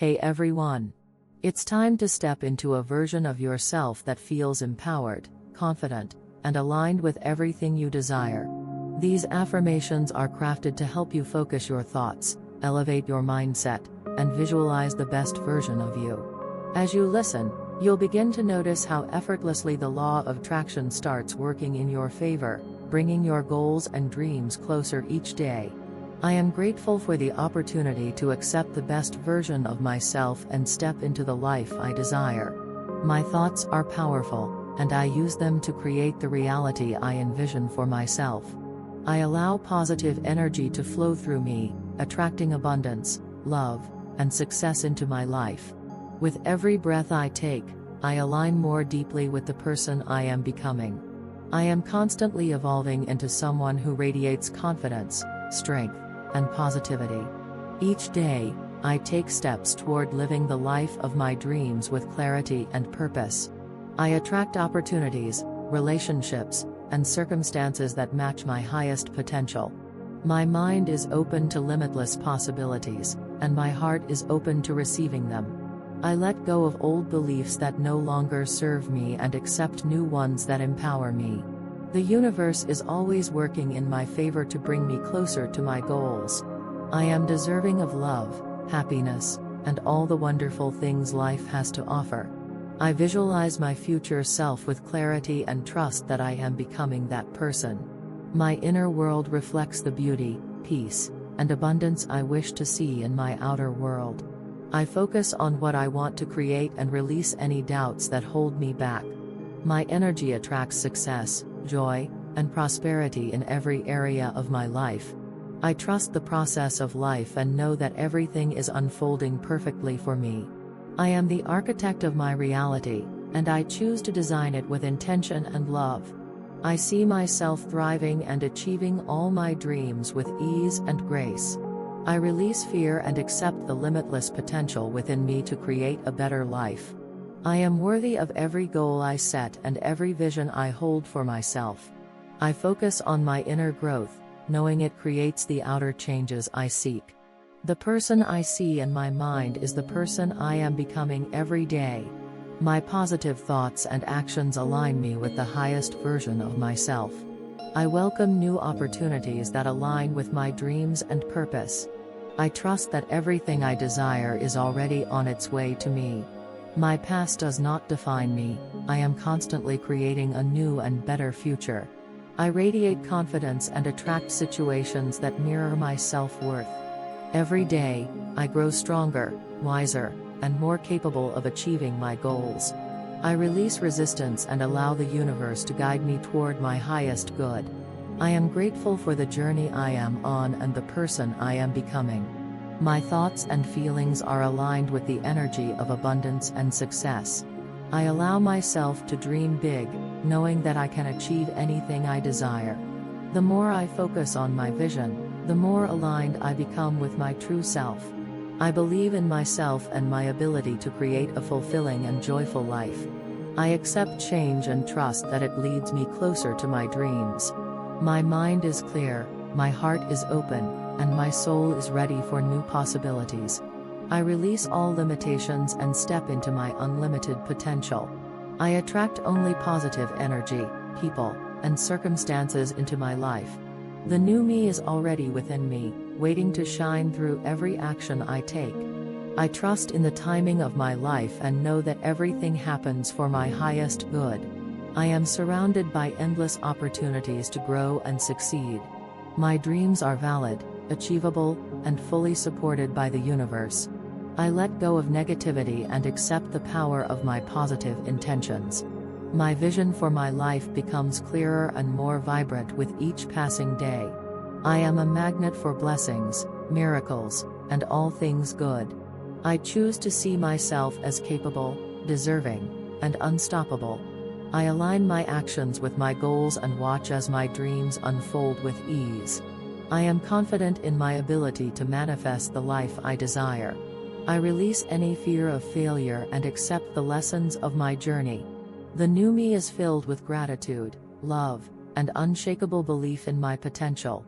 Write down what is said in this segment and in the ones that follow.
Hey everyone! It's time to step into a version of yourself that feels empowered, confident, and aligned with everything you desire. These affirmations are crafted to help you focus your thoughts, elevate your mindset, and visualize the best version of you. As you listen, you'll begin to notice how effortlessly the law of attraction starts working in your favor, bringing your goals and dreams closer each day. I am grateful for the opportunity to accept the best version of myself and step into the life I desire. My thoughts are powerful, and I use them to create the reality I envision for myself. I allow positive energy to flow through me, attracting abundance, love, and success into my life. With every breath I take, I align more deeply with the person I am becoming. I am constantly evolving into someone who radiates confidence, strength, and positivity. Each day, I take steps toward living the life of my dreams with clarity and purpose. I attract opportunities, relationships, and circumstances that match my highest potential. My mind is open to limitless possibilities, and my heart is open to receiving them. I let go of old beliefs that no longer serve me and accept new ones that empower me. The universe is always working in my favor to bring me closer to my goals. I am deserving of love, happiness, and all the wonderful things life has to offer. I visualize my future self with clarity and trust that I am becoming that person. My inner world reflects the beauty, peace, and abundance I wish to see in my outer world. I focus on what I want to create and release any doubts that hold me back. My energy attracts success, joy, and prosperity in every area of my life. I trust the process of life and know that everything is unfolding perfectly for me. I am the architect of my reality, and I choose to design it with intention and love. I see myself thriving and achieving all my dreams with ease and grace. I release fear and accept the limitless potential within me to create a better life. I am worthy of every goal I set and every vision I hold for myself. I focus on my inner growth, knowing it creates the outer changes I seek. The person I see in my mind is the person I am becoming every day. My positive thoughts and actions align me with the highest version of myself. I welcome new opportunities that align with my dreams and purpose. I trust that everything I desire is already on its way to me. My past does not define me. I am constantly creating a new and better future. I radiate confidence and attract situations that mirror my self-worth. Every day, I grow stronger, wiser, and more capable of achieving my goals. I release resistance and allow the universe to guide me toward my highest good. I am grateful for the journey I am on and the person I am becoming. My thoughts and feelings are aligned with the energy of abundance and success. I allow myself to dream big, knowing that I can achieve anything I desire. The more I focus on my vision, the more aligned I become with my true self. I believe in myself and my ability to create a fulfilling and joyful life. I accept change and trust that it leads me closer to my dreams. My mind is clear, my heart is open, and my soul is ready for new possibilities. I release all limitations and step into my unlimited potential. I attract only positive energy, people, and circumstances into my life. The new me is already within me, waiting to shine through every action I take. I trust in the timing of my life and know that everything happens for my highest good. I am surrounded by endless opportunities to grow and succeed. My dreams are valid, achievable, and fully supported by the universe. I let go of negativity and accept the power of my positive intentions. My vision for my life becomes clearer and more vibrant with each passing day. I am a magnet for blessings, miracles, and all things good. I choose to see myself as capable, deserving, and unstoppable. I align my actions with my goals and watch as my dreams unfold with ease. I am confident in my ability to manifest the life I desire. I release any fear of failure and accept the lessons of my journey. The new me is filled with gratitude, love, and unshakable belief in my potential.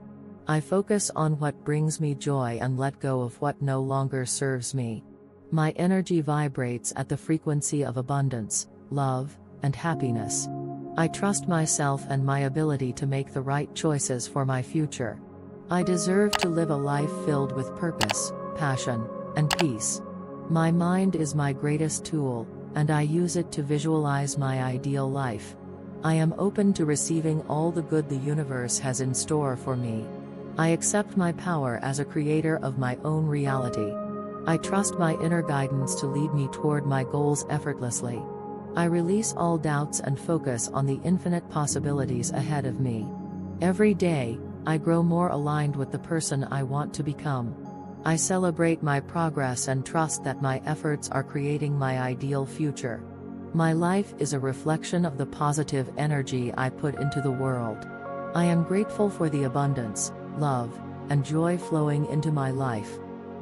I focus on what brings me joy and let go of what no longer serves me. My energy vibrates at the frequency of abundance, love, and happiness. I trust myself and my ability to make the right choices for my future. I deserve to live a life filled with purpose, passion, and peace. My mind is my greatest tool, and I use it to visualize my ideal life. I am open to receiving all the good the universe has in store for me. I accept my power as a creator of my own reality. I trust my inner guidance to lead me toward my goals effortlessly. I release all doubts and focus on the infinite possibilities ahead of me. Every day, I grow more aligned with the person I want to become. I celebrate my progress and trust that my efforts are creating my ideal future. My life is a reflection of the positive energy I put into the world. I am grateful for the abundance, love, and joy flowing into my life.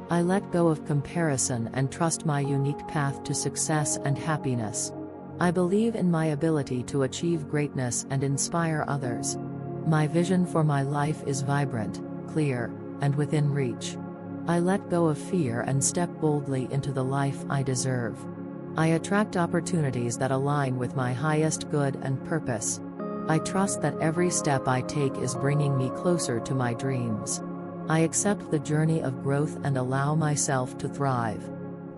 I let go of comparison and trust my unique path to success and happiness. I believe in my ability to achieve greatness and inspire others. My vision for my life is vibrant, clear, and within reach. I let go of fear and step boldly into the life I deserve. I attract opportunities that align with my highest good and purpose. I trust that every step I take is bringing me closer to my dreams. I accept the journey of growth and allow myself to thrive.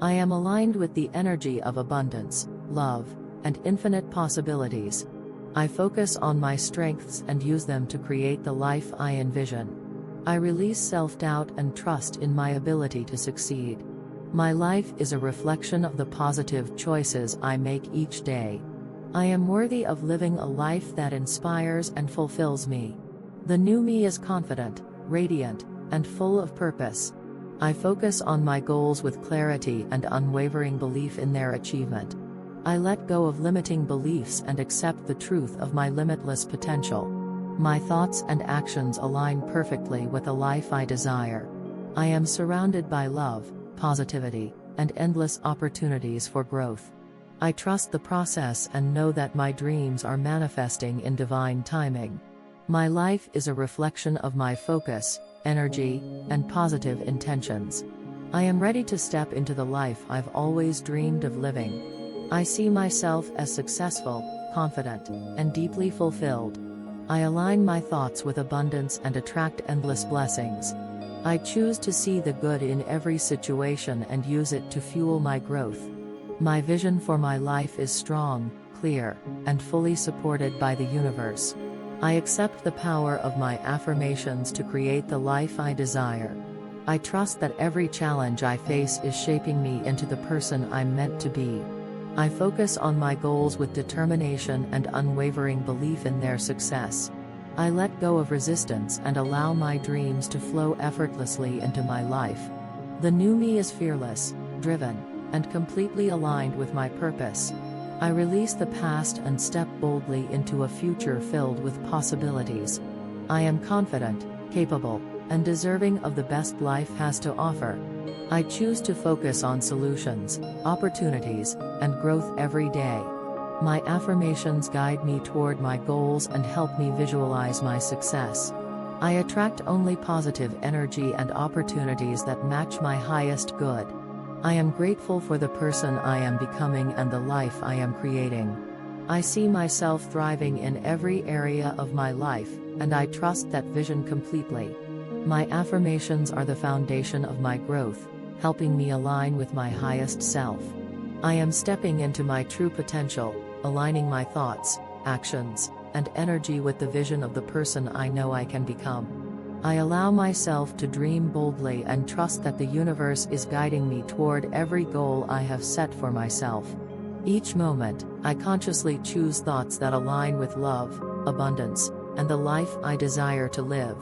I am aligned with the energy of abundance, love, and infinite possibilities. I focus on my strengths and use them to create the life I envision. I release self-doubt and trust in my ability to succeed. My life is a reflection of the positive choices I make each day. I am worthy of living a life that inspires and fulfills me. The new me is confident, radiant, and full of purpose. I focus on my goals with clarity and unwavering belief in their achievement. I let go of limiting beliefs and accept the truth of my limitless potential. My thoughts and actions align perfectly with the life I desire. I am surrounded by love, positivity, and endless opportunities for growth. I trust the process and know that my dreams are manifesting in divine timing. My life is a reflection of my focus, energy, and positive intentions. I am ready to step into the life I've always dreamed of living. I see myself as successful, confident, and deeply fulfilled. I align my thoughts with abundance and attract endless blessings. I choose to see the good in every situation and use it to fuel my growth. My vision for my life is strong, clear, and fully supported by the universe. I accept the power of my affirmations to create the life I desire. I trust that every challenge I face is shaping me into the person I'm meant to be. I focus on my goals with determination and unwavering belief in their success. I let go of resistance and allow my dreams to flow effortlessly into my life. The new me is fearless, driven, and completely aligned with my purpose. I release the past and step boldly into a future filled with possibilities. I am confident, capable, and deserving of the best life has to offer. I choose to focus on solutions, opportunities, and growth every day. My affirmations guide me toward my goals and help me visualize my success. I attract only positive energy and opportunities that match my highest good. I am grateful for the person I am becoming and the life I am creating. I see myself thriving in every area of my life, and I trust that vision completely. My affirmations are the foundation of my growth, helping me align with my highest self. I am stepping into my true potential, aligning my thoughts, actions, and energy with the vision of the person I know I can become. I allow myself to dream boldly and trust that the universe is guiding me toward every goal I have set for myself. Each moment, I consciously choose thoughts that align with love, abundance, and the life I desire to live.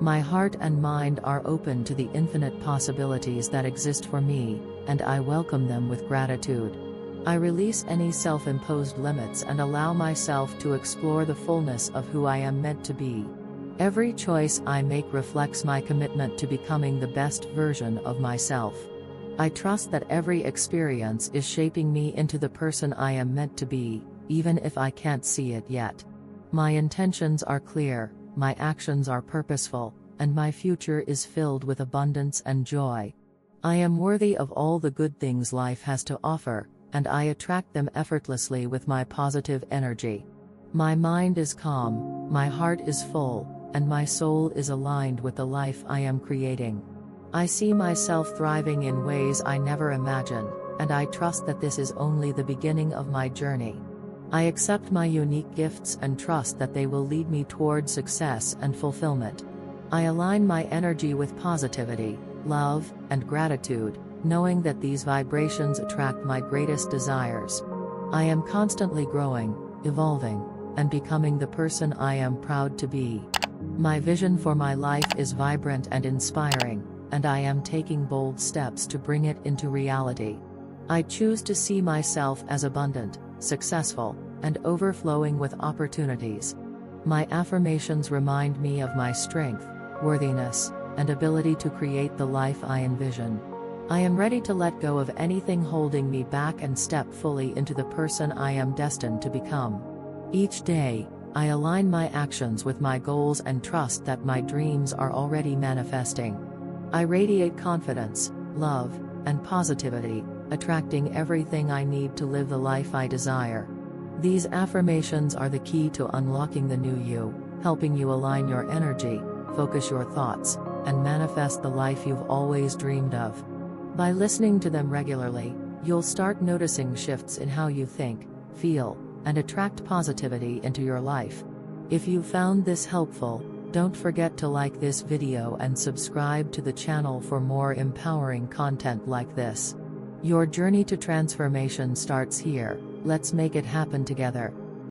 My heart and mind are open to the infinite possibilities that exist for me, and I welcome them with gratitude. I release any self-imposed limits and allow myself to explore the fullness of who I am meant to be. Every choice I make reflects my commitment to becoming the best version of myself. I trust that every experience is shaping me into the person I am meant to be, even if I can't see it yet. My intentions are clear, my actions are purposeful, and my future is filled with abundance and joy. I am worthy of all the good things life has to offer, and I attract them effortlessly with my positive energy. My mind is calm, my heart is full, and my soul is aligned with the life I am creating. I see myself thriving in ways I never imagined, and I trust that this is only the beginning of my journey. I accept my unique gifts and trust that they will lead me toward success and fulfillment. I align my energy with positivity, love, and gratitude, knowing that these vibrations attract my greatest desires. I am constantly growing, evolving, and becoming the person I am proud to be. My vision for my life is vibrant and inspiring, and I am taking bold steps to bring it into reality. I choose to see myself as abundant, successful, and overflowing with opportunities. My affirmations remind me of my strength, worthiness, and ability to create the life I envision. I am ready to let go of anything holding me back and step fully into the person I am destined to become. Each day, I align my actions with my goals and trust that my dreams are already manifesting. I radiate confidence, love, and positivity, attracting everything I need to live the life I desire. These affirmations are the key to unlocking the new you, helping you align your energy, focus your thoughts, and manifest the life you've always dreamed of. By listening to them regularly, you'll start noticing shifts in how you think, feel, and attract positivity into your life. If you found this helpful, don't forget to like this video and subscribe to the channel for more empowering content like this. Your journey to transformation starts here. Let's make it happen together.